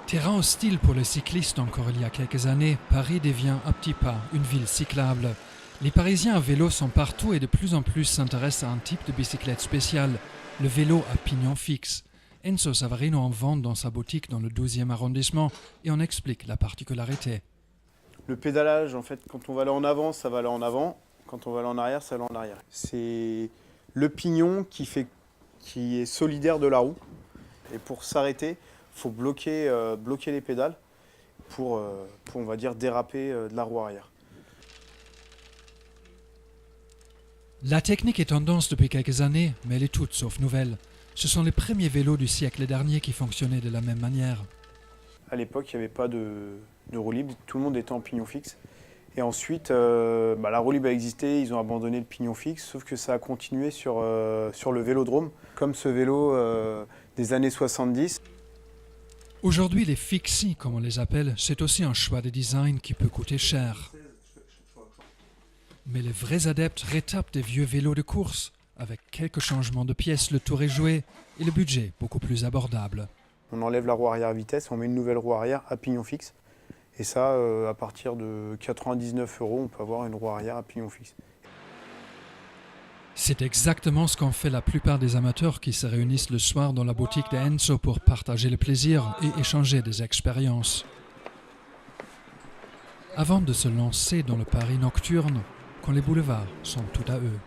Terrain hostile pour les cyclistes encore il y a quelques années, Paris devient à petits pas une ville cyclable. Les Parisiens à vélo sont partout et de plus en plus s'intéressent à un type de bicyclette spéciale, le vélo à pignon fixe. Enzo Savarino en vend dans sa boutique dans le 12e arrondissement et en explique la particularité. Le pédalage, en fait, quand on va aller en avant, ça va aller en avant. Quand on va aller en arrière, ça va aller en arrière. C'est le pignon qui est solidaire de la roue. Et pour s'arrêter, il faut bloquer les pédales pour, on va dire, déraper de la roue arrière. La technique est tendance depuis quelques années, mais elle est toute sauf nouvelle. Ce sont les premiers vélos du siècle dernier qui fonctionnaient de la même manière. À l'époque, il n'y avait pas de roue libre, tout le monde était en pignon fixe. Et ensuite, la roue libre a existé, ils ont abandonné le pignon fixe, sauf que ça a continué sur le vélodrome, comme ce vélo des années 70. Aujourd'hui, les fixie, comme on les appelle, c'est aussi un choix de design qui peut coûter cher. Mais les vrais adeptes rétapent des vieux vélos de course. Avec quelques changements de pièces, le tour est joué et le budget beaucoup plus abordable. On enlève la roue arrière à vitesse, on met une nouvelle roue arrière à pignon fixe. Et ça, à partir de 99 €, on peut avoir une roue arrière à pignon fixe. C'est exactement ce qu'ont fait la plupart des amateurs qui se réunissent le soir dans la boutique de Enzo pour partager le plaisir et échanger des expériences. Avant de se lancer dans le Paris nocturne, quand les boulevards sont tout à eux.